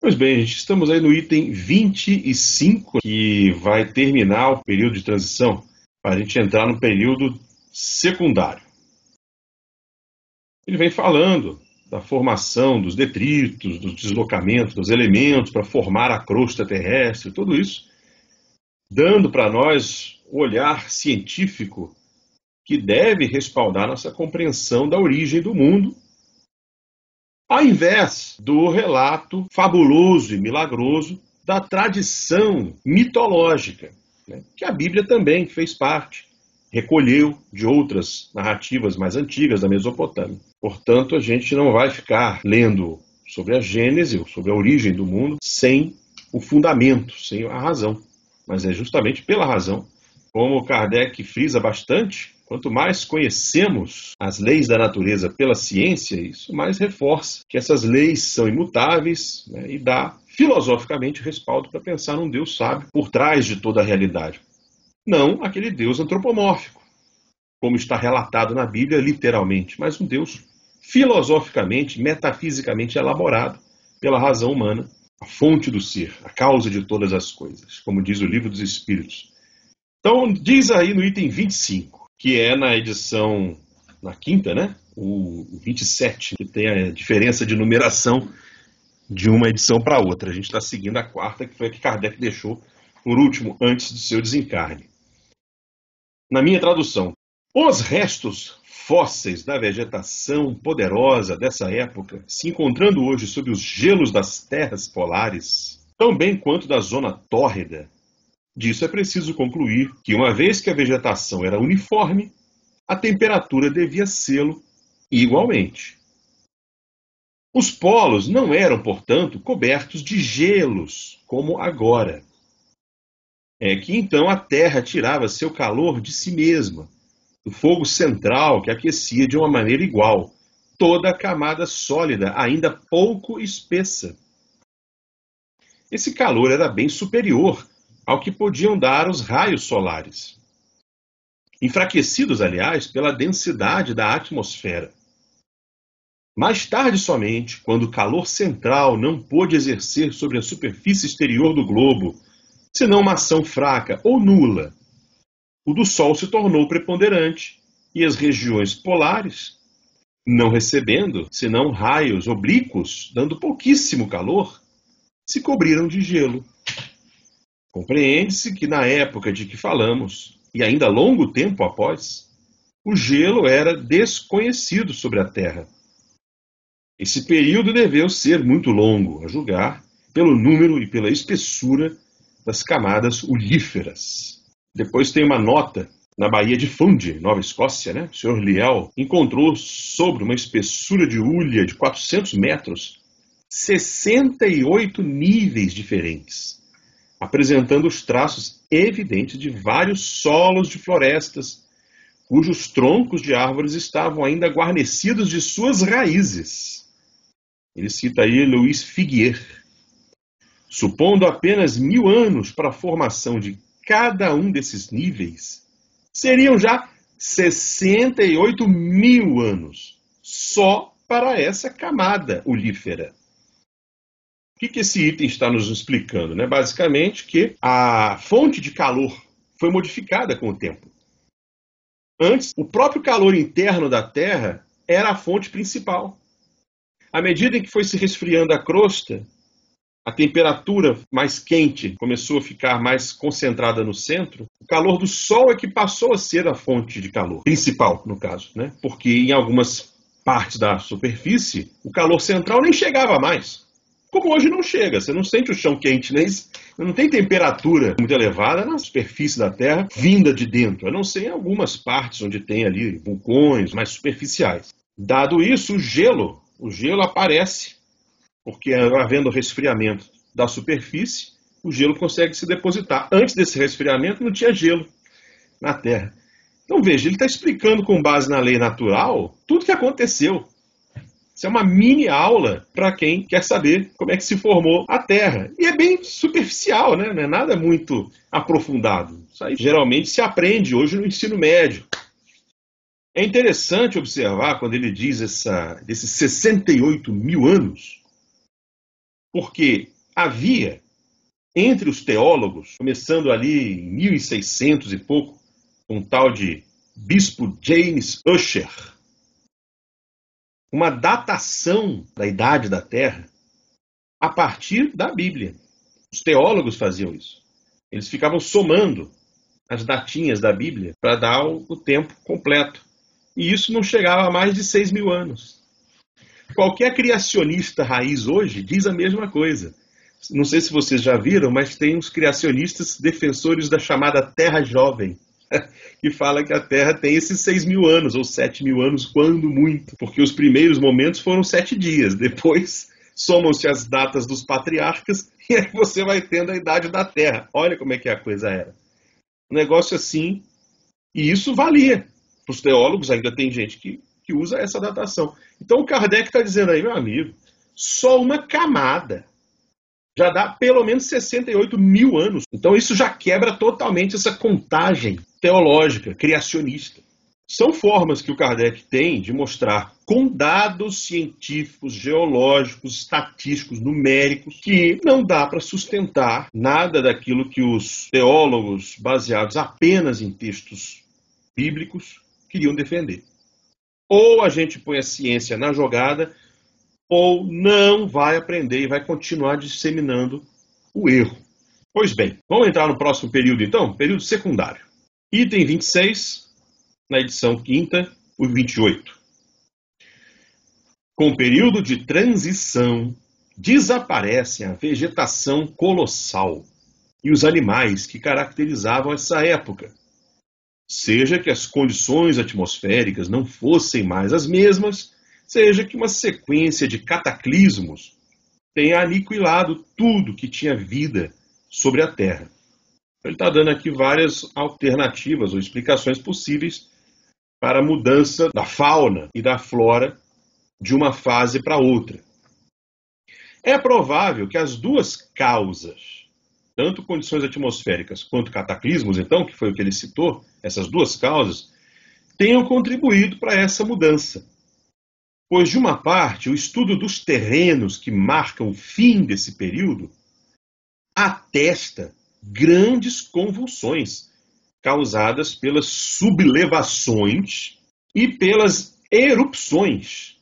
Pois bem, gente, estamos aí no item 25, que vai terminar o período de transição para a gente entrar no período secundário. Ele vem falando da formação dos detritos, dos deslocamentos, dos elementos para formar a crosta terrestre, tudo isso, dando para nós o olhar científico que deve respaldar nossa compreensão da origem do mundo, ao invés do relato fabuloso e milagroso da tradição mitológica, né, que a Bíblia também fez parte, recolheu de outras narrativas mais antigas da Mesopotâmia. Portanto, a gente não vai ficar lendo sobre a Gênese, sobre a origem do mundo, sem o fundamento, sem a razão. Mas é justamente pela razão, como Kardec frisa bastante, quanto mais conhecemos as leis da natureza pela ciência, isso mais reforça que essas leis são imutáveis, né, e dá filosoficamente respaldo para pensar num Deus sábio por trás de toda a realidade. Não aquele Deus antropomórfico, como está relatado na Bíblia literalmente, mas um Deus filosoficamente, metafisicamente elaborado pela razão humana, a fonte do ser, a causa de todas as coisas, como diz o Livro dos Espíritos. Então, diz aí no item 25, que é na edição, na quinta, né? O 27, que tem a diferença de numeração de uma edição para outra. A gente está seguindo a quarta, que foi a que Kardec deixou por último, antes do seu desencarne. Na minha tradução, os restos fósseis da vegetação poderosa dessa época, se encontrando hoje sob os gelos das terras polares, tão bem quanto da zona tórrida, disso é preciso concluir que, uma vez que a vegetação era uniforme, a temperatura devia sê-lo igualmente. Os polos não eram, portanto, cobertos de gelos, como agora. É que então a Terra tirava seu calor de si mesma, do fogo central que aquecia de uma maneira igual toda a camada sólida, ainda pouco espessa. Esse calor era bem superior ao que podiam dar os raios solares, enfraquecidos, aliás, pela densidade da atmosfera. Mais tarde somente, quando o calor central não pôde exercer sobre a superfície exterior do globo, senão uma ação fraca ou nula, o do Sol se tornou preponderante e as regiões polares, não recebendo senão raios oblíquos, dando pouquíssimo calor, se cobriram de gelo. Compreende-se que na época de que falamos, e ainda longo tempo após, o gelo era desconhecido sobre a Terra. Esse período deveu ser muito longo, a julgar pelo número e pela espessura das camadas ulíferas. Depois tem uma nota na Baía de Fundy, Nova Escócia, né? O Sr. Lyell encontrou sobre uma espessura de hulha de 400 metros 68 níveis diferentes, apresentando os traços evidentes de vários solos de florestas, cujos troncos de árvores estavam ainda guarnecidos de suas raízes. Ele cita aí Louis Figuier. Supondo apenas 1000 anos para a formação de cada um desses níveis, seriam já 68.000 anos só para essa camada ulífera. O que esse item está nos explicando? Né? Basicamente que a fonte de calor foi modificada com o tempo. Antes, o próprio calor interno da Terra era a fonte principal. À medida em que foi se resfriando a crosta, a temperatura mais quente começou a ficar mais concentrada no centro, o calor do Sol é que passou a ser a fonte de calor principal, no caso, né? Porque em algumas partes da superfície, o calor central nem chegava mais. Como hoje não chega, você não sente o chão quente, não tem temperatura muito elevada na superfície da Terra vinda de dentro, a não ser em algumas partes onde tem ali vulcões mais superficiais. Dado isso, o gelo aparece, porque havendo resfriamento da superfície, o gelo consegue se depositar. Antes desse resfriamento não tinha gelo na Terra. Então veja, ele está explicando com base na lei natural tudo o que aconteceu. Isso é uma mini aula para quem quer saber como é que se formou a Terra. E é bem superficial, né? Não é nada muito aprofundado. Isso aí geralmente se aprende hoje no ensino médio. É interessante observar quando ele diz desses 68.000 anos, Porque havia, entre os teólogos, começando ali em 1600 e pouco, um tal de bispo James Ussher, uma datação da idade da Terra a partir da Bíblia. Os teólogos faziam isso. Eles ficavam somando as datinhas da Bíblia para dar o tempo completo. E isso não chegava a mais de 6.000 anos. Qualquer criacionista raiz hoje diz a mesma coisa. Não sei se vocês já viram, mas tem uns criacionistas defensores da chamada Terra Jovem, que fala que a Terra tem esses 6.000 anos, ou 7.000 anos, quando muito. Porque os primeiros momentos foram 7 dias. Depois somam-se as datas dos patriarcas e aí você vai tendo a idade da Terra. Olha como é que a coisa era. Um negócio assim, e isso valia. Para os teólogos ainda tem gente que usa essa datação. Então o Kardec está dizendo aí, meu amigo, só uma camada já dá pelo menos 68.000 anos. Então isso já quebra totalmente essa contagem teológica, criacionista. São formas que o Kardec tem de mostrar com dados científicos, geológicos, estatísticos, numéricos, que não dá para sustentar nada daquilo que os teólogos, baseados apenas em textos bíblicos, queriam defender. Ou a gente põe a ciência na jogada, ou não vai aprender e vai continuar disseminando o erro. Pois bem, vamos entrar no próximo período então? Período secundário. Item 26, na edição 5ª, o 28. Com o período de transição, desaparece a vegetação colossal e os animais que caracterizavam essa época. Seja que as condições atmosféricas não fossem mais as mesmas, seja que uma sequência de cataclismos tenha aniquilado tudo que tinha vida sobre a Terra. Ele está dando aqui várias alternativas ou explicações possíveis para a mudança da fauna e da flora de uma fase para outra. É provável que as duas causas, tanto condições atmosféricas quanto cataclismos, então, que foi o que ele citou, essas duas causas, tenham contribuído para essa mudança. Pois, de uma parte, o estudo dos terrenos que marcam o fim desse período atesta grandes convulsões causadas pelas sublevações e pelas erupções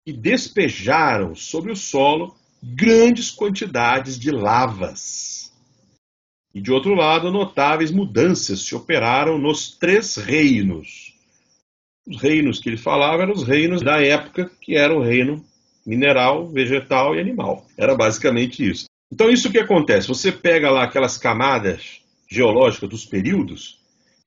que despejaram sobre o solo grandes quantidades de lavas. E, de outro lado, notáveis mudanças se operaram nos 3 reinos. Os reinos que ele falava eram os reinos da época, que era o reino mineral, vegetal e animal. Era basicamente isso. Então, isso que acontece? Você pega lá aquelas camadas geológicas dos períodos,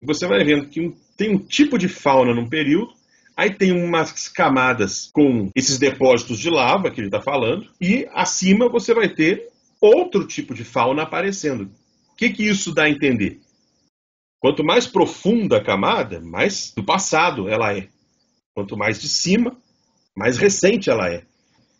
e você vai vendo que tem um tipo de fauna num período, aí tem umas camadas com esses depósitos de lava que ele está falando, e acima você vai ter outro tipo de fauna aparecendo. O que isso dá a entender? Quanto mais profunda a camada, mais do passado ela é. Quanto mais de cima, mais recente ela é.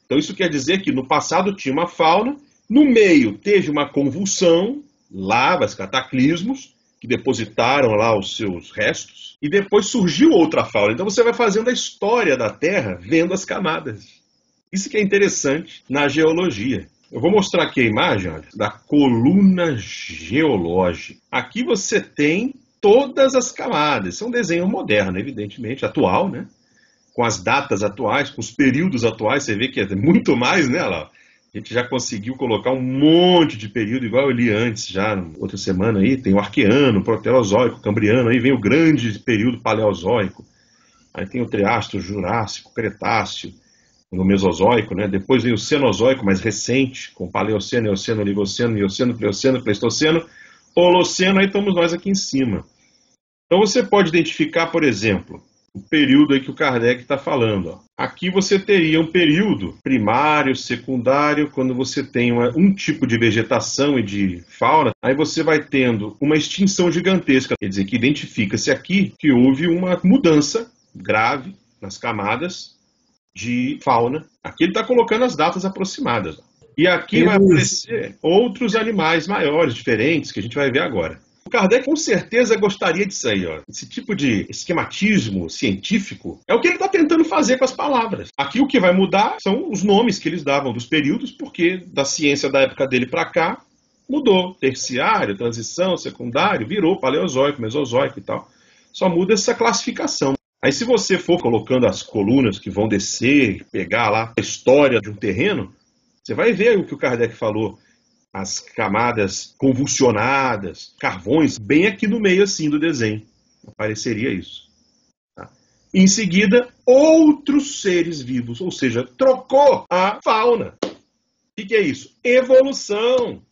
Então isso quer dizer que no passado tinha uma fauna, no meio teve uma convulsão, lavas, cataclismos, que depositaram lá os seus restos, e depois surgiu outra fauna. Então você vai fazendo a história da Terra vendo as camadas. Isso que é interessante na geologia. Eu vou mostrar aqui a imagem, olha, da coluna geológica. Aqui você tem todas as camadas. Isso é um desenho moderno, evidentemente, atual, né? Com as datas atuais, com os períodos atuais, você vê que é muito mais, né? Lá, a gente já conseguiu colocar um monte de período, igual eu li antes, já outra semana aí, tem o Arqueano, o Proterozoico, o Cambriano, aí vem o grande período Paleozoico, aí tem o Triássico, o Jurássico, o Cretáceo, no Mesozoico, né? Depois vem o Cenozoico, mais recente, com Paleoceno, Eoceno, Oligoceno, Mioceno, Plioceno, Pleistoceno, Holoceno, aí estamos nós aqui em cima. Então você pode identificar, por exemplo, o período aí que o Kardec está falando. Ó. Aqui você teria um período primário, secundário, quando você tem um tipo de vegetação e de fauna, aí você vai tendo uma extinção gigantesca, quer dizer, que identifica-se aqui que houve uma mudança grave nas camadas de fauna. Aqui ele está colocando as datas aproximadas. E aqui vai aparecer outros animais maiores, diferentes, que a gente vai ver agora. O Kardec com certeza gostaria disso aí, ó. Esse tipo de esquematismo científico é o que ele está tentando fazer com as palavras. Aqui o que vai mudar são os nomes que eles davam dos períodos, porque da ciência da época dele para cá mudou. Terciário, transição, secundário, virou paleozoico, mesozoico e tal. Só muda essa classificação. Aí se você for colocando as colunas que vão descer, pegar lá a história de um terreno, você vai ver o que o Kardec falou. As camadas convulsionadas, carvões, bem aqui no meio assim do desenho. Apareceria isso. Tá? Em seguida, outros seres vivos, ou seja, trocou a fauna. O que é isso? Evolução.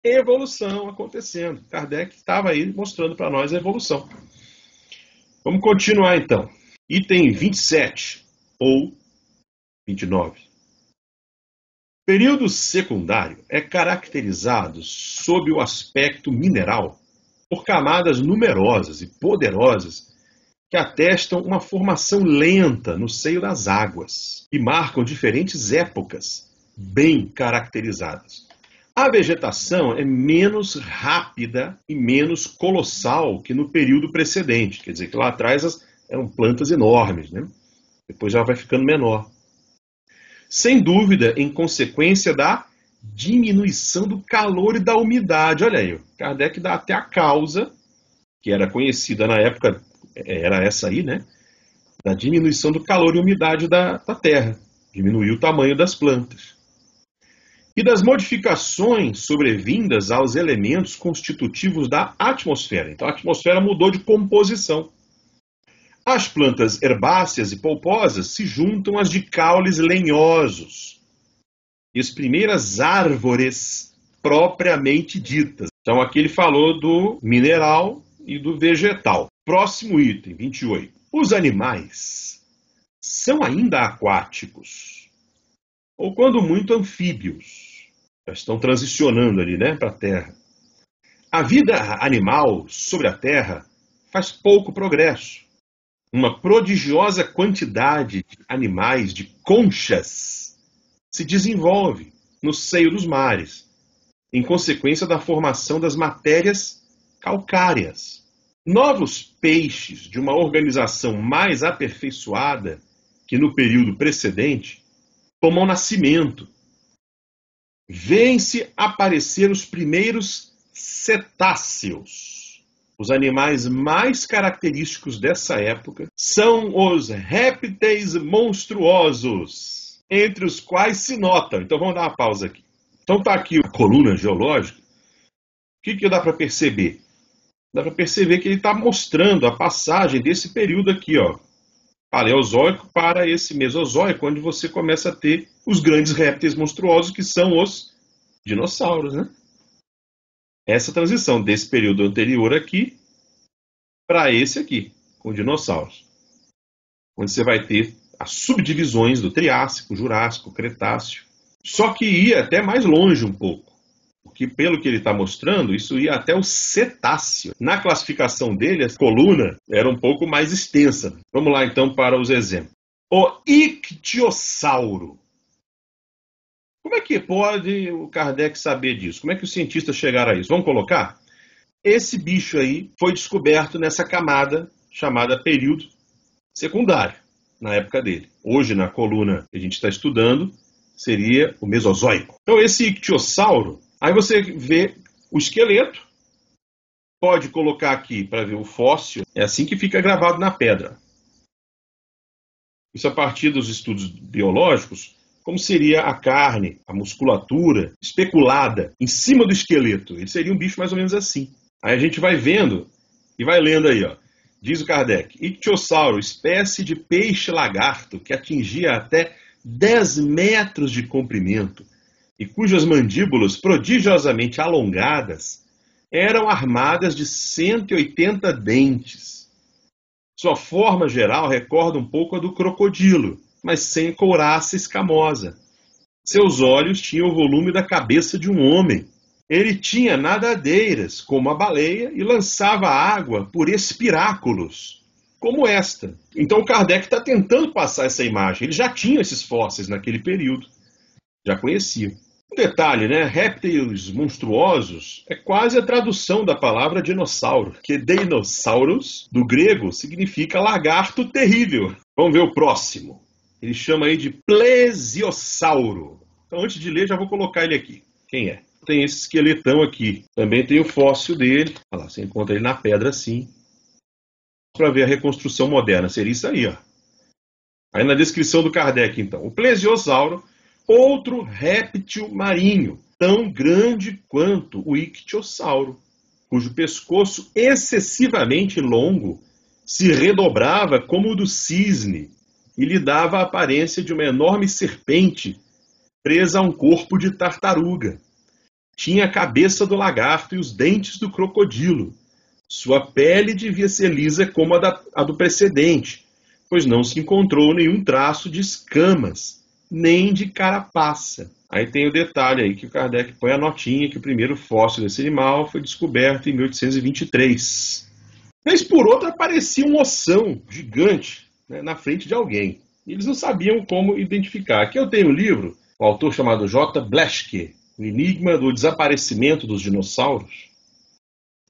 Evolução acontecendo. Kardec estava aí mostrando para nós a evolução. Vamos continuar então. Item 27 ou 29. O período secundário é caracterizado sob o aspecto mineral por camadas numerosas e poderosas que atestam uma formação lenta no seio das águas e marcam diferentes épocas bem caracterizadas. A vegetação é menos rápida e menos colossal que no período precedente, quer dizer que lá atrás eram plantas enormes, né? Depois já vai ficando menor. Sem dúvida, em consequência da diminuição do calor e da umidade. Olha aí, Kardec dá até a causa, que era conhecida na época, era essa aí, né? Da diminuição do calor e umidade da terra. Diminuiu o tamanho das plantas. E das modificações sobrevindas aos elementos constitutivos da atmosfera. Então a atmosfera mudou de composição. As plantas herbáceas e polposas se juntam às de caules lenhosos. E as primeiras árvores propriamente ditas. Então aqui ele falou do mineral e do vegetal. Próximo item, 28. Os animais são ainda aquáticos, ou quando muito anfíbios. Já estão transicionando ali, né, para a terra. A vida animal sobre a terra faz pouco progresso. Uma prodigiosa quantidade de animais, de conchas, se desenvolve no seio dos mares, em consequência da formação das matérias calcáreas. Novos peixes de uma organização mais aperfeiçoada que no período precedente tomam nascimento. Vêm-se aparecer os primeiros cetáceos. Os animais mais característicos dessa época são os répteis monstruosos, entre os quais se notam. Então vamos dar uma pausa aqui. Então está aqui a coluna geológica. O que dá para perceber? Dá para perceber que ele está mostrando a passagem desse período aqui, ó, paleozoico para esse mesozoico, onde você começa a ter os grandes répteis monstruosos, que são os dinossauros, né? Essa transição desse período anterior aqui para esse aqui, com dinossauros. Onde você vai ter as subdivisões do Triássico, Jurássico, Cretáceo. Só que ia até mais longe um pouco. Porque pelo que ele está mostrando, isso ia até o Cetáceo. Na classificação dele, a coluna era um pouco mais extensa. Vamos lá então para os exemplos. O ictiosauro. Como é que pode o Kardec saber disso? Como é que os cientistas chegaram a isso? Vamos colocar? Esse bicho aí foi descoberto nessa camada chamada período secundário, na época dele. Hoje, na coluna que a gente está estudando, seria o Mesozoico. Então, esse ictiosauro, aí você vê o esqueleto, pode colocar aqui para ver o fóssil, é assim que fica gravado na pedra. Isso a partir dos estudos biológicos, como seria a carne, a musculatura especulada em cima do esqueleto. Ele seria um bicho mais ou menos assim. Aí a gente vai vendo e vai lendo aí, ó. Diz o Kardec, ictiosauro, espécie de peixe-lagarto que atingia até 10 metros de comprimento e cujas mandíbulas prodigiosamente alongadas eram armadas de 180 dentes. Sua forma geral recorda um pouco a do crocodilo, mas sem couraça escamosa. Seus olhos tinham o volume da cabeça de um homem. Ele tinha nadadeiras, como a baleia, e lançava água por espiráculos, como esta. Então Kardec está tentando passar essa imagem. Ele já tinha esses fósseis naquele período. Já conhecia. Outro detalhe, né? Répteis monstruosos é quase a tradução da palavra dinossauro, que dinossauros, do grego, significa lagarto terrível. Vamos ver o próximo. Ele chama aí de plesiosauro. Então, antes de ler, já vou colocar ele aqui. Quem é? Tem esse esqueletão aqui. Também tem o fóssil dele. Olha lá, você encontra ele na pedra assim. Para ver a reconstrução moderna. Seria isso aí, ó. Aí na descrição do Kardec, então. O plesiosauro, outro réptil marinho, tão grande quanto o ictiosauro, cujo pescoço excessivamente longo se redobrava como o do cisne e lhe dava a aparência de uma enorme serpente presa a um corpo de tartaruga. Tinha a cabeça do lagarto e os dentes do crocodilo. Sua pele devia ser lisa como a do precedente, pois não se encontrou nenhum traço de escamas, nem de carapaça. Aí tem o detalhe aí que o Kardec põe a notinha que o primeiro fóssil desse animal foi descoberto em 1823. Vez por outra aparecia um ossão gigante, né, na frente de alguém. E eles não sabiam como identificar. Aqui eu tenho um livro, um autor chamado J. Blaschke, O Enigma do Desaparecimento dos Dinossauros.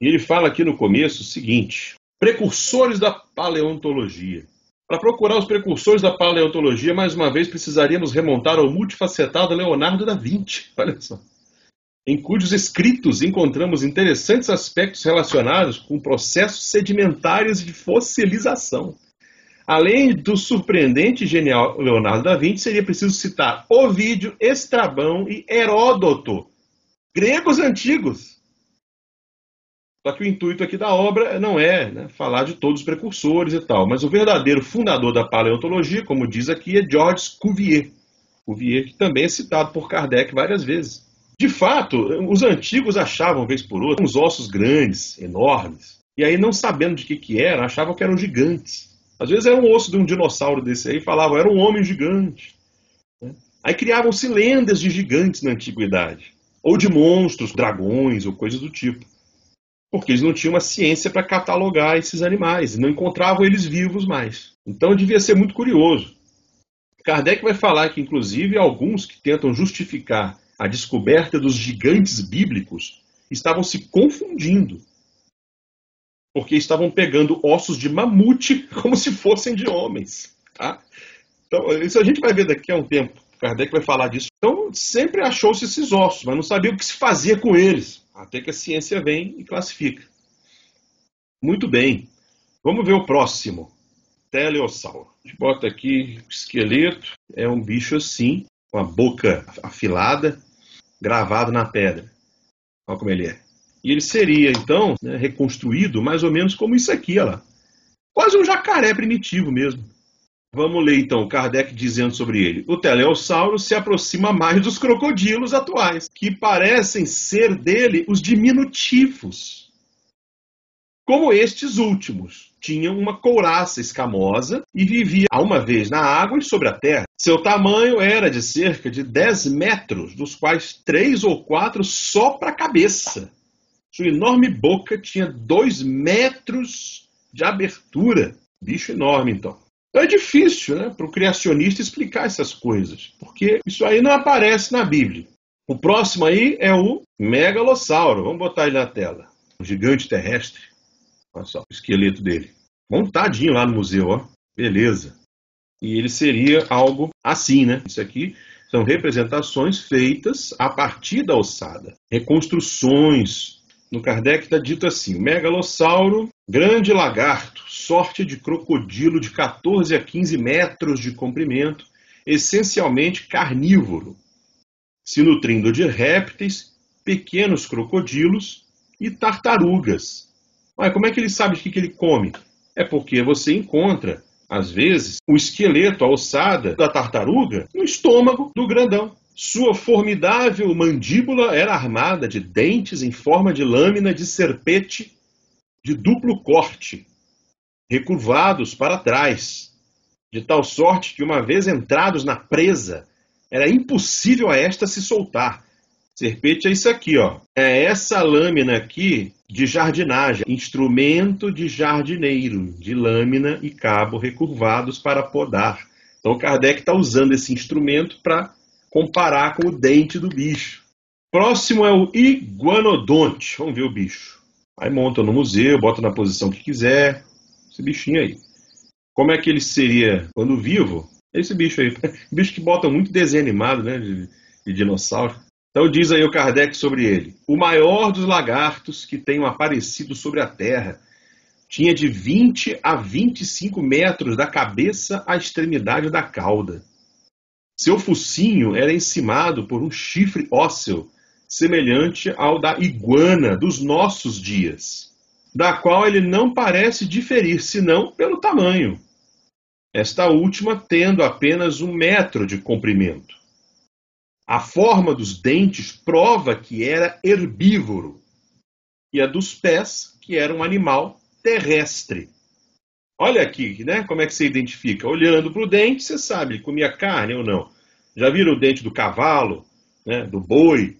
E ele fala aqui no começo o seguinte: precursores da paleontologia. Para procurar os precursores da paleontologia, mais uma vez precisaríamos remontar ao multifacetado Leonardo da Vinci, olha só, em cujos escritos encontramos interessantes aspectos relacionados com processos sedimentares de fossilização. Além do surpreendente e genial Leonardo da Vinci, seria preciso citar Ovídio, Estrabão e Heródoto, gregos antigos. Só que o intuito aqui da obra não é, né, falar de todos os precursores e tal, mas o verdadeiro fundador da paleontologia, como diz aqui, é Georges Cuvier. Cuvier, que também é citado por Kardec várias vezes. De fato, os antigos achavam, vez por outra, uns ossos grandes, enormes, e aí, não sabendo de que era, achavam que eram gigantes. Às vezes era um osso de um dinossauro desse aí, falavam, era um homem gigante. Aí criavam-se lendas de gigantes na antiguidade, ou de monstros, dragões, ou coisas do tipo. Porque eles não tinham uma ciência para catalogar esses animais, não encontravam eles vivos mais. Então devia ser muito curioso. Kardec vai falar que, inclusive, alguns que tentam justificar a descoberta dos gigantes bíblicos estavam se confundindo, porque estavam pegando ossos de mamute como se fossem de homens. Tá? Então, isso a gente vai ver daqui a um tempo. Kardec vai falar disso. Então, sempre achou-se esses ossos, mas não sabia o que se fazia com eles. Até que a ciência vem e classifica. Muito bem. Vamos ver o próximo. Teleossauro. A gente bota aqui o esqueleto. É um bicho assim, com a boca afilada, gravado na pedra. Olha como ele é. E ele seria, então, né, reconstruído mais ou menos como isso aqui, olha lá. Quase um jacaré primitivo mesmo. Vamos ler, então, Kardec dizendo sobre ele. O teleossauro se aproxima mais dos crocodilos atuais, que parecem ser dele os diminutivos. Como estes últimos, tinham uma couraça escamosa e vivia uma vez na água e sobre a terra. Seu tamanho era de cerca de 10 metros, dos quais 3 ou 4 só para a cabeça. Sua enorme boca tinha 2 metros de abertura. Bicho enorme, então. É difícil, né, para o criacionista explicar essas coisas, porque isso aí não aparece na Bíblia. O próximo aí é o megalossauro. Vamos botar ele na tela. O gigante terrestre. Olha só o esqueleto dele. Montadinho lá no museu, ó. Beleza. E ele seria algo assim, né? Isso aqui são representações feitas a partir da ossada. Reconstruções. No Kardec está dito assim: o megalossauro, grande lagarto, sorte de crocodilo de 14 a 15 metros de comprimento, essencialmente carnívoro, se nutrindo de répteis, pequenos crocodilos e tartarugas. Mas como é que ele sabe o que ele come? É porque você encontra, às vezes, o esqueleto, a ossada da tartaruga no estômago do grandão. Sua formidável mandíbula era armada de dentes em forma de lâmina de serpente de duplo corte, recurvados para trás, de tal sorte que, uma vez entrados na presa, era impossível a esta se soltar. Serpente é isso aqui, ó. É essa lâmina aqui de jardinagem, instrumento de jardineiro, de lâmina e cabo recurvados para podar. Então Kardec está usando esse instrumento para comparar com o dente do bicho. Próximo é o iguanodonte. Vamos ver o bicho. Aí monta no museu, bota na posição que quiser. Esse bichinho aí. Como é que ele seria quando vivo? Esse bicho aí. Bicho que bota muito desenho animado, né? De dinossauro. Então diz aí o Kardec sobre ele. O maior dos lagartos que tenham aparecido sobre a Terra tinha de 20 a 25 metros da cabeça à extremidade da cauda. Seu focinho era encimado por um chifre ósseo, semelhante ao da iguana dos nossos dias, da qual ele não parece diferir, senão pelo tamanho. Esta última tendo apenas 1 metro de comprimento. A forma dos dentes prova que era herbívoro, e a dos pés, que era um animal terrestre. Olha aqui, né? Como é que você identifica? Olhando para o dente, você sabe, ele comia carne ou não. Já viram o dente do cavalo, né? Do boi?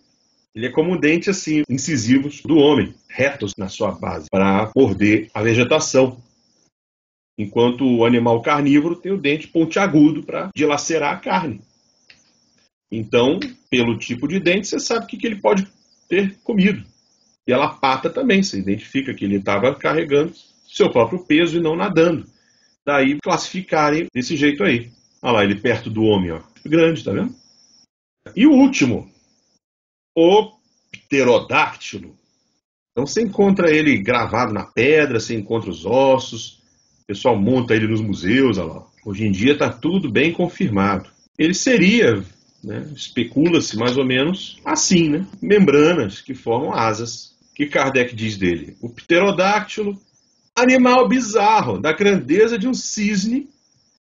Ele é como um dente assim, incisivos do homem, retos na sua base, para morder a vegetação. Enquanto o animal carnívoro tem o dente pontiagudo para dilacerar a carne. Então, pelo tipo de dente, você sabe o que ele pode ter comido. E a pata também, você identifica que ele estava carregando seu próprio peso e não nadando. Daí classificarem desse jeito aí. Olha lá, ele perto do homem, ó. Grande, tá vendo? E o último, o pterodáctilo. Então você encontra ele gravado na pedra, você encontra os ossos, o pessoal monta ele nos museus, olha lá. Hoje em dia está tudo bem confirmado. Ele seria, né, especula-se mais ou menos assim, né? Membranas que formam asas. O que Kardec diz dele? O pterodáctilo, animal bizarro, da grandeza de um cisne,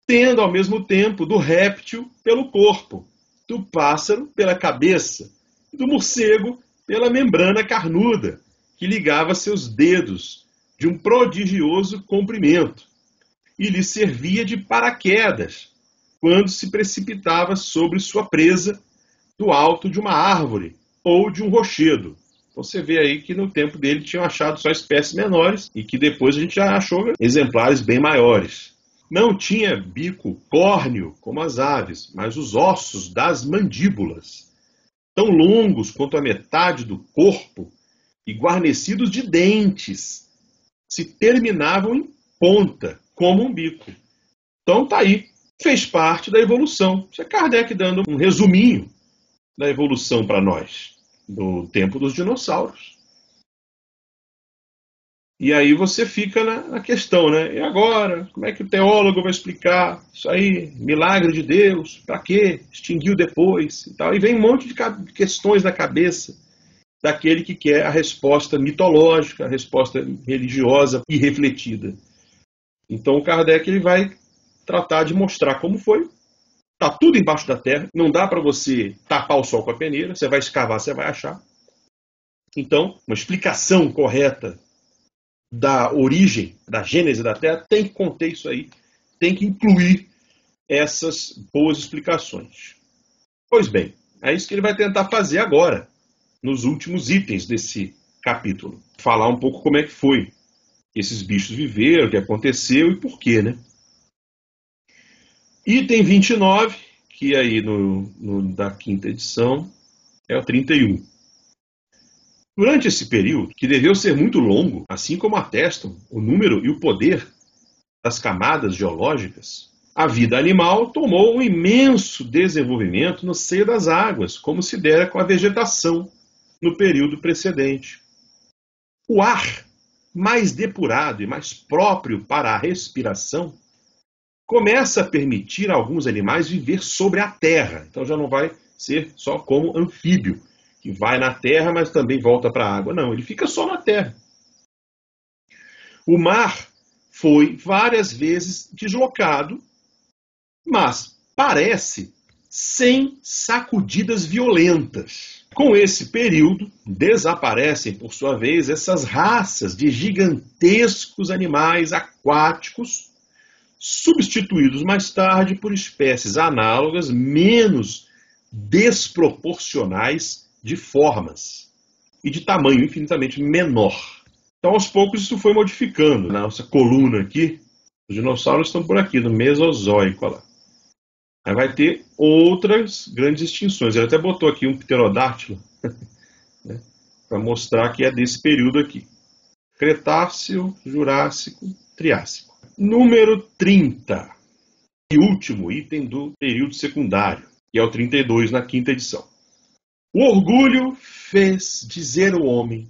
tendo ao mesmo tempo do réptil pelo corpo, do pássaro pela cabeça, do morcego pela membrana carnuda, que ligava seus dedos de um prodigioso comprimento, e lhe servia de paraquedas quando se precipitava sobre sua presa do alto de uma árvore ou de um rochedo. Então você vê aí que no tempo dele tinham achado só espécies menores e que depois a gente já achou exemplares bem maiores. Não tinha bico córneo como as aves, mas os ossos das mandíbulas, tão longos quanto a metade do corpo e guarnecidos de dentes, se terminavam em ponta, como um bico. Então tá aí, fez parte da evolução. Isso é Kardec dando um resuminho da evolução para nós, do tempo dos dinossauros. E aí você fica na questão, né? E agora? Como é que o teólogo vai explicar isso aí? Milagre de Deus? Para quê? Extinguiu depois? E tal. E vem um monte de questões na cabeça daquele que quer a resposta mitológica, a resposta religiosa e refletida. Então o Kardec ele vai tratar de mostrar como foi. Está tudo embaixo da terra, não dá para você tapar o sol com a peneira, você vai escavar, você vai achar. Então, uma explicação correta da origem, da gênese da Terra, tem que conter isso aí, tem que incluir essas boas explicações. Pois bem, é isso que ele vai tentar fazer agora, nos últimos itens desse capítulo. Falar um pouco como é que foi que esses bichos viveram, o que aconteceu e por quê, né? Item 29, que aí da quinta edição, é o 31. Durante esse período, que deveu ser muito longo, assim como atestam o número e o poder das camadas geológicas, a vida animal tomou um imenso desenvolvimento no seio das águas, como se dera com a vegetação no período precedente. O ar, mais depurado e mais próprio para a respiração, começa a permitir a alguns animais viver sobre a terra. Então já não vai ser só como anfíbio, que vai na terra, mas também volta para a água. Não, ele fica só na terra. O mar foi várias vezes deslocado, mas parece sem sacudidas violentas. Com esse período, desaparecem, por sua vez, essas raças de gigantescos animais aquáticos, substituídos mais tarde por espécies análogas menos desproporcionais de formas e de tamanho infinitamente menor. Então, aos poucos, isso foi modificando. Na nossa coluna aqui, os dinossauros estão por aqui, no Mesozoico. Olha lá. Aí vai ter outras grandes extinções. Ele até botou aqui um pterodáctilo. né? Para mostrar que é desse período aqui. Cretáceo, Jurássico, Triássico. Número 30. E último item do período secundário, que é o 32 na quinta edição. O orgulho fez dizer ao homem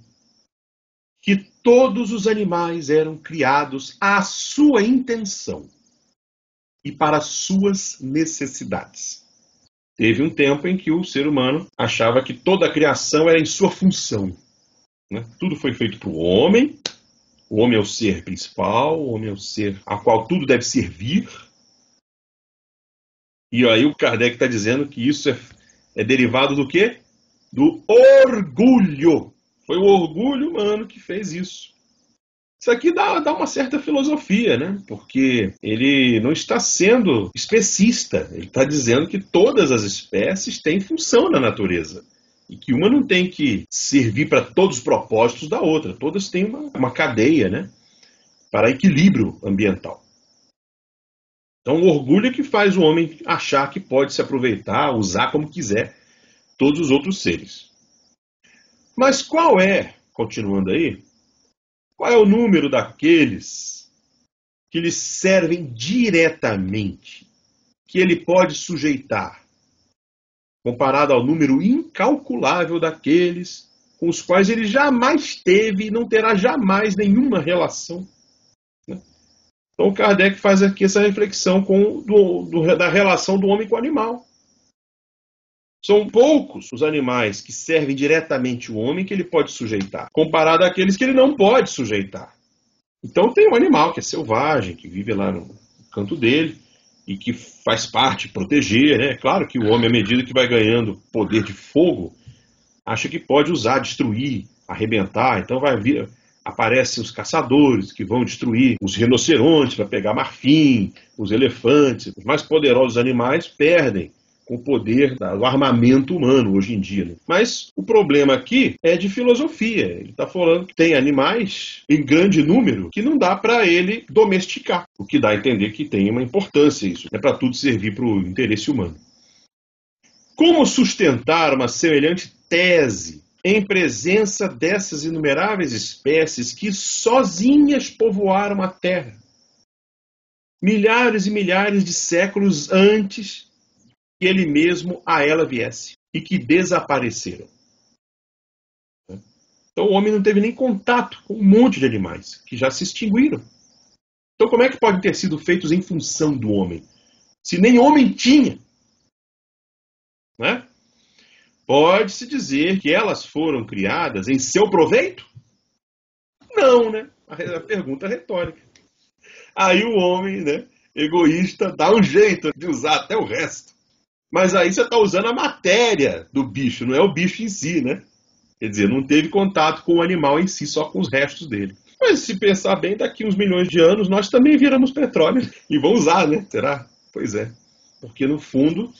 que todos os animais eram criados à sua intenção e para as suas necessidades. Teve um tempo em que o ser humano achava que toda a criação era em sua função, né? Tudo foi feito para o homem é o ser principal, o homem é o ser a qual tudo deve servir. E aí o Kardec está dizendo que isso é derivado do quê? Do orgulho. Foi o orgulho humano que fez isso. Isso aqui dá uma certa filosofia, né? Porque ele não está sendo especista. Ele está dizendo que todas as espécies têm função na natureza. E que uma não tem que servir para todos os propósitos da outra. Todas têm uma cadeia, né? Para equilíbrio ambiental. Então o orgulho é que faz o homem achar que pode se aproveitar, usar como quiser todos os outros seres. Mas qual é, continuando aí, qual é o número daqueles que lhe servem diretamente, que ele pode sujeitar, comparado ao número incalculável daqueles com os quais ele jamais teve e não terá jamais nenhuma relação? Então o Kardec faz aqui essa reflexão da relação do homem com o animal. São poucos os animais que servem diretamente o homem que ele pode sujeitar, comparado àqueles que ele não pode sujeitar. Então tem um animal que é selvagem, que vive lá no canto dele e que faz parte proteger, né? Claro que o homem, à medida que vai ganhando poder de fogo, acha que pode usar, destruir, arrebentar. Então aparecem os caçadores que vão destruir os rinocerontes para pegar marfim, os elefantes. Os mais poderosos animais perdem com o poder do armamento humano hoje em dia, né? Mas o problema aqui é de filosofia. Ele está falando que tem animais em grande número que não dá para ele domesticar. O que dá a entender que tem uma importância isso. É para tudo servir para o interesse humano. Como sustentar uma semelhante tese em presença dessas inumeráveis espécies que sozinhas povoaram a Terra? Milhares e milhares de séculos antes que ele mesmo a ela viesse e que desapareceram. Então o homem não teve nem contato com um monte de animais que já se extinguiram. Então como é que podem ter sido feitos em função do homem? Se nem homem tinha. Né? Pode-se dizer que elas foram criadas em seu proveito? Não, né? A pergunta é retórica. Aí o homem, né, egoísta, dá um jeito de usar até o resto. Mas aí você está usando a matéria do bicho, não é o bicho em si, né? Quer dizer, não teve contato com o animal em si, só com os restos dele. Mas se pensar bem, daqui uns milhões de anos, nós também viramos petróleo e vamos usar, né? Será? Pois é. Porque, no fundo,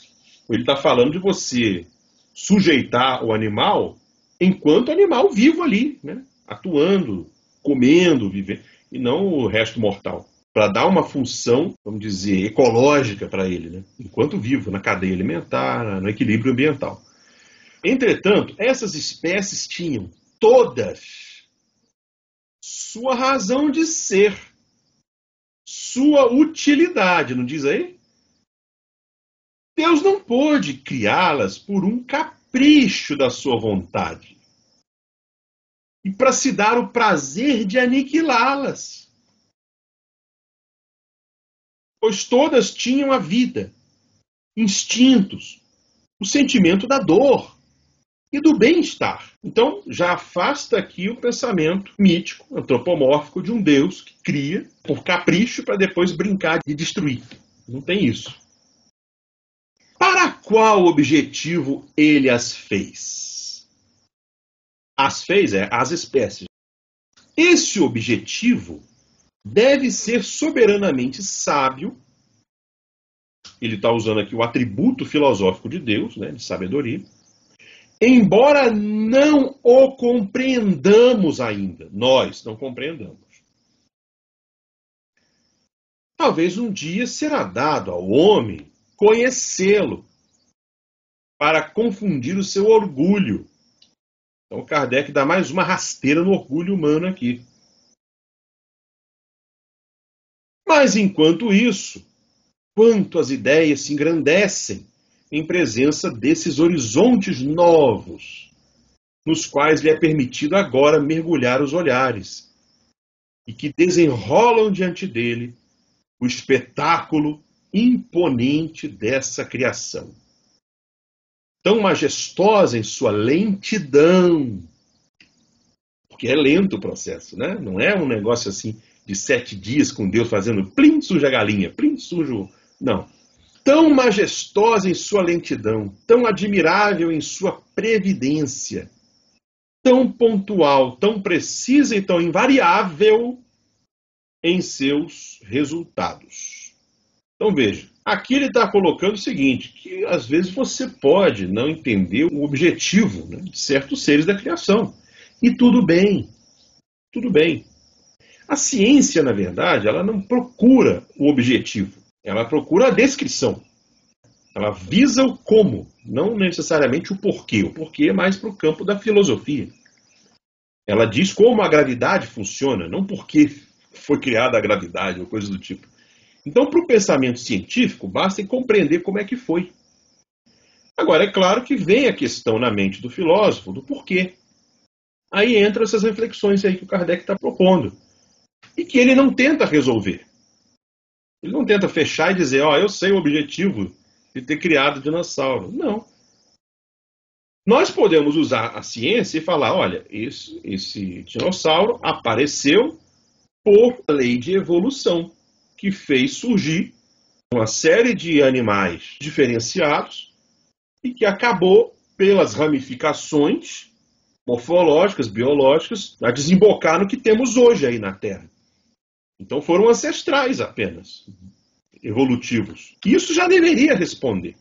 ele está falando de você sujeitar o animal enquanto animal vivo ali, né? Atuando, comendo, vivendo, e não o resto mortal. Para dar uma função, vamos dizer, ecológica para ele, né? Enquanto vivo, na cadeia alimentar, no equilíbrio ambiental. Entretanto, essas espécies tinham todas sua razão de ser, sua utilidade, não diz aí? Deus não pôde criá-las por um capricho da sua vontade e para se dar o prazer de aniquilá-las. Pois todas tinham a vida, instintos, o sentimento da dor e do bem-estar. Então, já afasta aqui o pensamento mítico, antropomórfico de um Deus que cria por capricho para depois brincar de destruir. Não tem isso. Para qual objetivo ele as fez? As fez, as espécies. Esse objetivo deve ser soberanamente sábio. Ele está usando aqui o atributo filosófico de Deus, né, de sabedoria. Embora não o compreendamos ainda. Nós não compreendamos. Talvez um dia será dado ao homem conhecê-lo para confundir o seu orgulho Então Kardec dá mais uma rasteira no orgulho humano aqui. Mas enquanto isso, quanto as ideias se engrandecem em presença desses horizontes novos, nos quais lhe é permitido agora mergulhar os olhares, e que desenrolam diante dele o espetáculo imponente dessa criação. Tão majestosa em sua lentidão, porque é lento o processo, né? Não é um negócio assim de 7 dias com Deus fazendo plim, suja a galinha, plim, sujo... Não. Tão majestosa em sua lentidão, tão admirável em sua previdência, tão pontual, tão precisa e tão invariável em seus resultados. Então veja, aqui ele está colocando o seguinte, que às vezes você pode não entender o objetivo, né, de certos seres da criação. E tudo bem, tudo bem. A ciência, na verdade, ela não procura o objetivo, ela procura a descrição. Ela visa o como, não necessariamente o porquê. O porquê é mais para o campo da filosofia. Ela diz como a gravidade funciona, não por que foi criada a gravidade ou coisa do tipo. Então, para o pensamento científico, basta compreender como é que foi. Agora, é claro que vem a questão na mente do filósofo do porquê. Aí entram essas reflexões aí que o Kardec está propondo. E que ele não tenta resolver. Ele não tenta fechar e dizer, eu sei o objetivo de ter criado o dinossauro. Não. Nós podemos usar a ciência e falar, olha, esse dinossauro apareceu por lei de evolução, que fez surgir uma série de animais diferenciados e que acabou, pelas ramificações morfológicas, biológicas, a desembocar no que temos hoje aí na Terra. Então foram ancestrais apenas, evolutivos. Isso já deveria responder.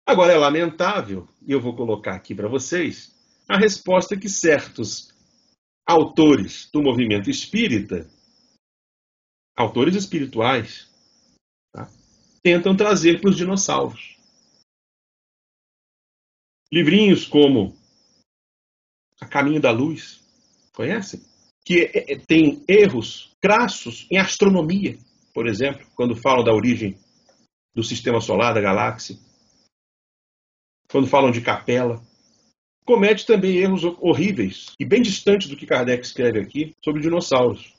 Agora é lamentável, e eu vou colocar aqui para vocês, a resposta que certos autores do movimento espírita, autores espirituais, tá, tentam trazer para os dinossauros. Livrinhos como A Caminho da Luz, conhecem? Que tem erros crassos em astronomia, por exemplo, quando falam da origem do sistema solar, da galáxia. Quando falam de Capela. Comete também erros horríveis e bem distantes do que Kardec escreve aqui sobre dinossauros.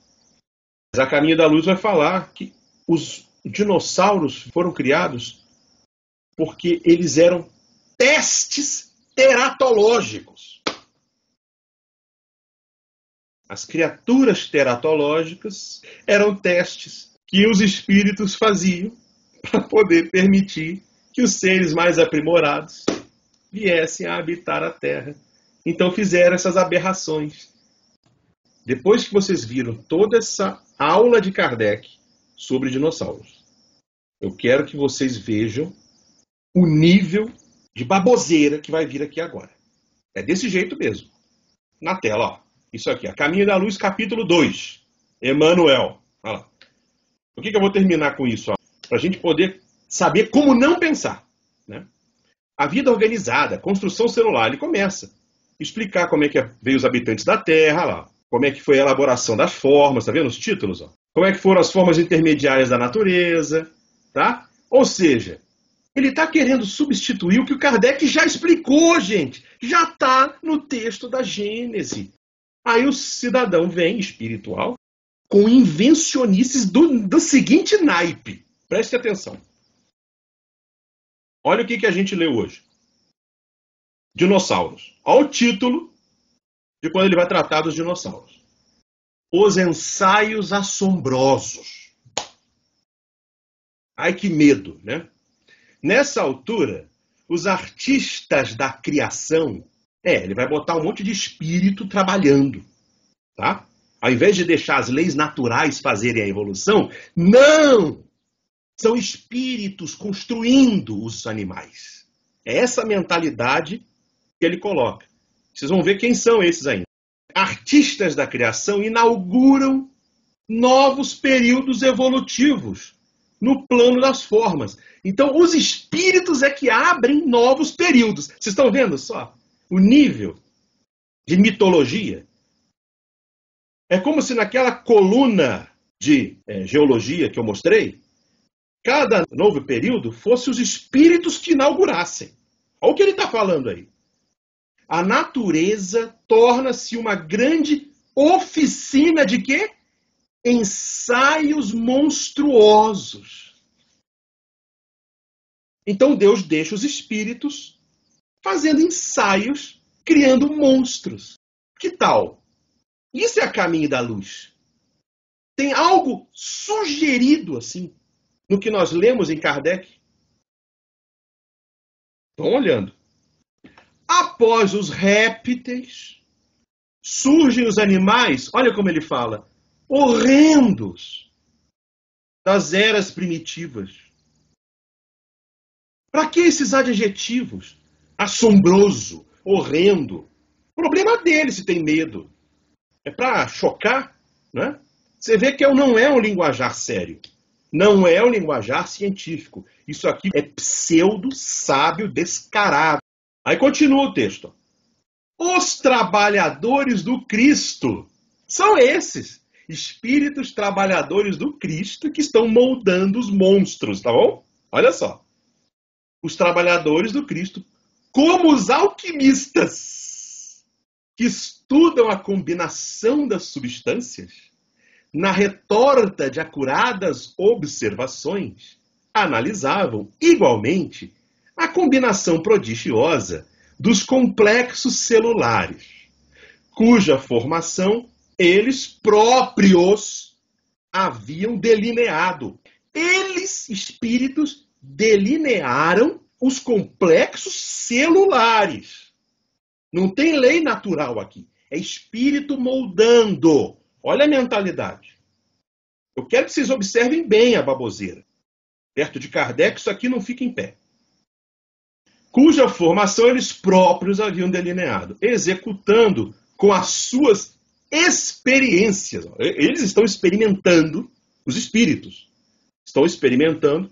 Mas A Caminho da Luz vai falar que os dinossauros foram criados porque eles eram testes teratológicos. As criaturas teratológicas eram testes que os espíritos faziam para poder permitir que os seres mais aprimorados viessem a habitar a Terra. Então fizeram essas aberrações. Depois que vocês viram toda essa aula de Kardec sobre dinossauros, eu quero que vocês vejam o nível de baboseira que vai vir aqui agora. É desse jeito mesmo. Na tela, ó. Isso aqui, A Caminho da Luz, capítulo 2. Emmanuel. Olha lá. Por que eu vou terminar com isso? Para a gente poder saber como não pensar, né? A vida organizada, a construção celular, ele começa a explicar como é que veio os habitantes da Terra, lá, como é que foi a elaboração das formas, tá vendo os títulos? Ó? Como é que foram as formas intermediárias da natureza, tá? Ou seja, ele está querendo substituir o que o Kardec já explicou, gente. Já está no texto da Gênese. Aí o cidadão vem, espiritual, com invencionices do seguinte naipe. Preste atenção. Olha o que a gente leu hoje. Dinossauros. Olha o título de quando ele vai tratar dos dinossauros. Os ensaios assombrosos. Ai, que medo, né? Nessa altura, os artistas da criação, ele vai botar um monte de espírito trabalhando, tá? Ao invés de deixar as leis naturais fazerem a evolução, não! São espíritos construindo os animais. É essa mentalidade que ele coloca. Vocês vão ver quem são esses ainda. Artistas da criação inauguram novos períodos evolutivos no plano das formas. Então, os espíritos é que abrem novos períodos. Vocês estão vendo só? o nível de mitologia. É como se naquela coluna de geologia que eu mostrei, cada novo período fosse os espíritos que inaugurassem. Olha o que ele está falando aí. A natureza torna-se uma grande oficina de quê? Ensaios monstruosos. Então Deus deixa os espíritos fazendo ensaios, criando monstros. Que tal? Isso é a caminho da luz. Tem algo sugerido assim no que nós lemos em Kardec? Estão olhando. Após os répteis, surgem os animais, olha como ele fala, horrendos das eras primitivas. Para que esses adjetivos? Assombroso, horrendo. Problema dele se tem medo. É para chocar, né? Você vê que não é um linguajar sério. Não é um linguajar científico. Isso aqui é pseudo-sábio descarado. Aí continua o texto. Os trabalhadores do Cristo são esses. Espíritos trabalhadores do Cristo que estão moldando os monstros, tá bom? Olha só. Os trabalhadores do Cristo, como os alquimistas, que estudam a combinação das substâncias, na retorta de acuradas observações, analisavam igualmente a combinação prodigiosa dos complexos celulares, cuja formação eles próprios haviam delineado. Eles, espíritos, delinearam os complexos celulares. Não tem lei natural aqui. É espírito moldando. Olha a mentalidade. Eu quero que vocês observem bem a baboseira. Perto de Kardec, isso aqui não fica em pé. Cuja formação eles próprios haviam delineado, executando com as suas experiências. Eles estão experimentando, os espíritos estão experimentando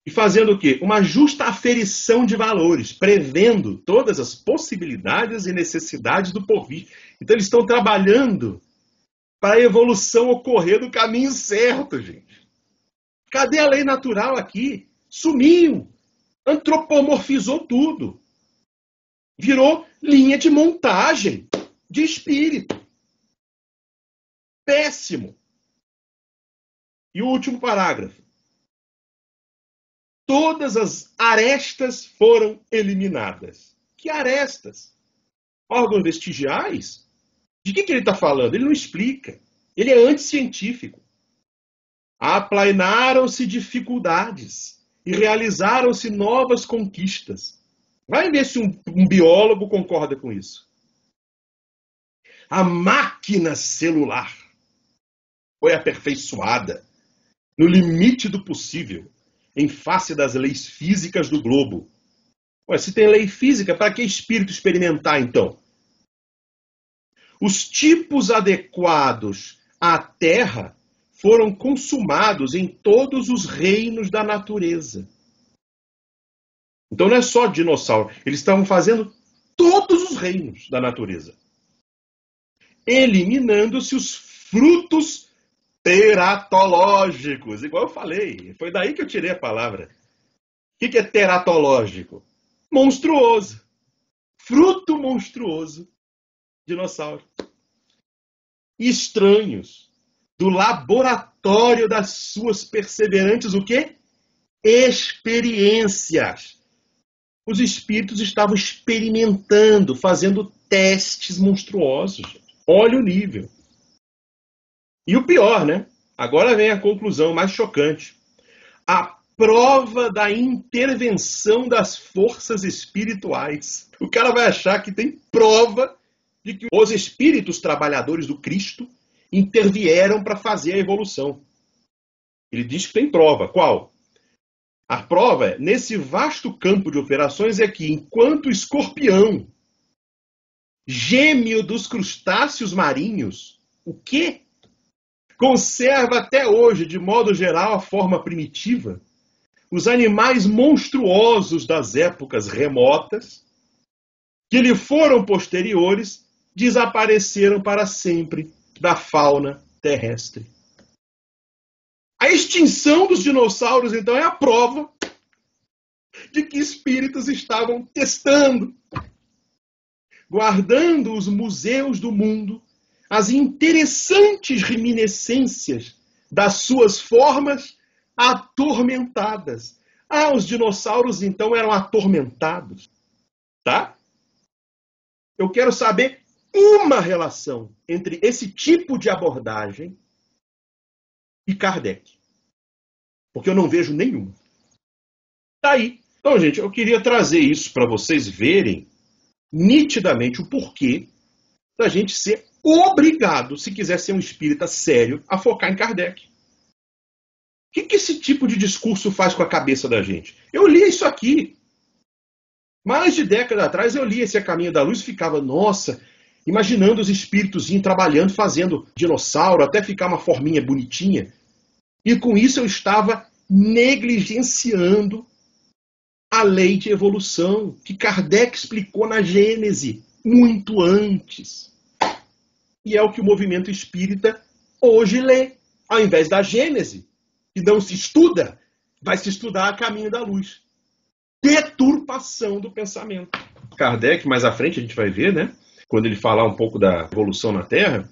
e fazendo o quê? Uma justa aferição de valores, prevendo todas as possibilidades e necessidades do porvir. Então eles estão trabalhando para a evolução ocorrer no caminho certo, gente. Cadê a lei natural aqui? Sumiu. Antropomorfizou tudo. Virou linha de montagem de espírito. Péssimo. E o último parágrafo. Todas as arestas foram eliminadas. Que arestas? Órgãos vestigiais? De que ele está falando? Ele não explica. Ele é anticientífico. Aplainaram-se dificuldades e realizaram-se novas conquistas. Vai ver se um biólogo concorda com isso. A máquina celular foi aperfeiçoada no limite do possível, em face das leis físicas do globo. Ué, se tem lei física, para que espírito experimentar, então? Os tipos adequados à Terra foram consumados em todos os reinos da natureza. Então não é só dinossauro, eles estavam fazendo todos os reinos da natureza. Eliminando-se os frutos teratológicos, igual eu falei, foi daí que eu tirei a palavra. O que é teratológico? Monstruoso. Fruto monstruoso. Dinossauro. Estranhos. Do laboratório das suas perseverantes, o quê? Experiências. Os espíritos estavam experimentando, fazendo testes monstruosos. Olha o nível. E o pior, né? Agora vem a conclusão mais chocante. A prova da intervenção das forças espirituais. O cara vai achar que tem prova de que os espíritos trabalhadores do Cristo intervieram para fazer a evolução. Ele diz que tem prova. Qual? A prova é, nesse vasto campo de operações, é que, enquanto o escorpião, gêmeo dos crustáceos marinhos, o quê? Conserva até hoje, de modo geral, a forma primitiva, os animais monstruosos das épocas remotas que lhe foram posteriores desapareceram para sempre da fauna terrestre. A extinção dos dinossauros, então, é a prova de que espíritos estavam testando, guardando os museus do mundo, as interessantes reminiscências das suas formas atormentadas. Ah, os dinossauros, então, eram atormentados. Tá? Eu quero saber uma relação entre esse tipo de abordagem e Kardec. Porque eu não vejo nenhuma. Tá aí. Então, gente, eu queria trazer isso para vocês verem nitidamente o porquê da gente ser obrigado, se quiser ser um espírita sério, a focar em Kardec. O que esse tipo de discurso faz com a cabeça da gente? Eu li isso aqui. Mais de década atrás eu li esse A Caminho da Luz e ficava, nossa, imaginando os espíritos trabalhando, fazendo dinossauro, até ficar uma forminha bonitinha. E com isso eu estava negligenciando a lei de evolução que Kardec explicou na Gênese, muito antes. E é o que o movimento espírita hoje lê. Ao invés da Gênese, que não se estuda, vai se estudar A Caminho da Luz. Deturpação do pensamento. Kardec, mais à frente, a gente vai ver, né? Quando ele falar um pouco da evolução na Terra,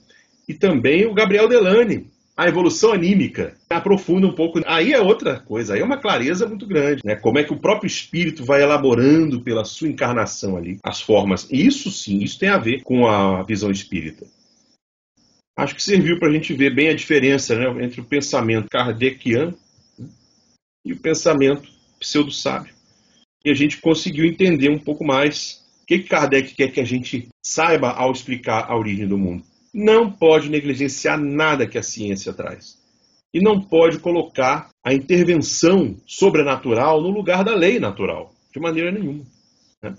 e também o Gabriel Delany, a evolução anímica, aprofunda um pouco. Aí é outra coisa, aí é uma clareza muito grande, né? Como é que o próprio espírito vai elaborando pela sua encarnação ali as formas. Isso sim, isso tem a ver com a visão espírita. Acho que serviu para a gente ver bem a diferença, né, entre o pensamento kardeciano, né, e o pensamento pseudo-sábio. E a gente conseguiu entender um pouco mais o que Kardec quer que a gente saiba ao explicar a origem do mundo. Não pode negligenciar nada que a ciência traz. E não pode colocar a intervenção sobrenatural no lugar da lei natural, de maneira nenhuma, né?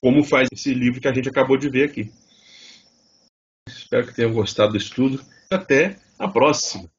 Como faz esse livro que a gente acabou de ver aqui. Espero que tenham gostado do estudo. Até a próxima!